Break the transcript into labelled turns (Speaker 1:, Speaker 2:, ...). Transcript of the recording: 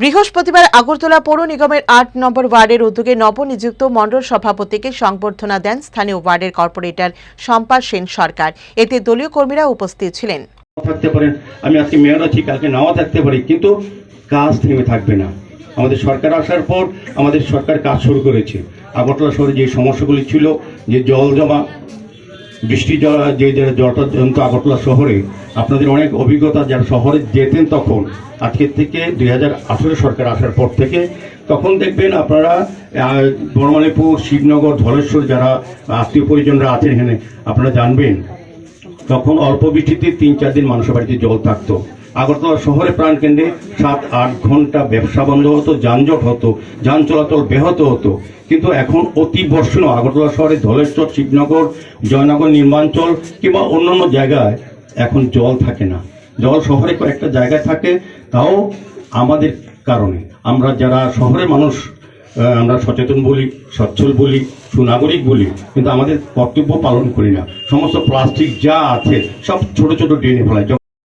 Speaker 1: বৃহস্পতিবার আগরতলা পৌর নিগমের ৮ নম্বর ওয়ার্ডের উদ্যোগে নবনিযুক্ত মণ্ডল সভাপতিকে সংবর্ধনা দেন স্থানীয় ওয়ার্ডের কর্পোরেটর শম্পা সেন সরকার। এতে দলীয় কর্মীরা উপস্থিত ছিলেন।
Speaker 2: থাকতে পারেন, আমি আজকে মেয়র আছি, কালকে নাও থাকতে পারি, কিন্তু কাজ থেমে থাকবে না। আমাদের সরকার আসার পর আমাদের সরকার কাজ শুরু করেছে। আগরতলা শহরে যে সমস্যাগুলি ছিল, যে জল জমা, বৃষ্টি জল, যে জলটা জমতো আগরতলা শহরে, আপনাদের অনেক অভিজ্ঞতা, যারা শহরে যেতেন তখন, আজকের থেকে 2018 সরকার আসার পর থেকে, তখন দেখবেন আপনারা বড়মালীপুর, শিবনগর, ধলেশ্বর যারা আত্মীয় পরিজনরা আছেন এখানে, আপনারা জানবেন তখন অল্প বৃষ্টিতে ৩-৪ দিন মানুষের বাড়িতে জল থাকতো। আগরতলা শহরে প্রাণকেন্দ্রে 7-8 ঘন্টা ব্যবসা বন্ধ হতো, যানজট হতো, যান চলাচল ব্যাহত হতো। কিন্তু এখন অতি বর্ষণ আগরতলা শহরে ধলেশ্বর, শিবনগর, জয়নগর, নির্মাঞ্চল কিংবা অন্যান্য জায়গায় এখন জল থাকে না। জল শহরে কয়েকটা জায়গায় থাকে, তাও আমাদের কারণে আমরা যারা শহরের মানুষ, আমরা সচেতন বলি, সচ্ছল বলি, সুনাগরিক বলি, কিন্তু আমাদের কর্তব্য পালন করি না। সমস্ত প্লাস্টিক যা আছে সব ছোট ছোট ড্রেনে ফেলায়।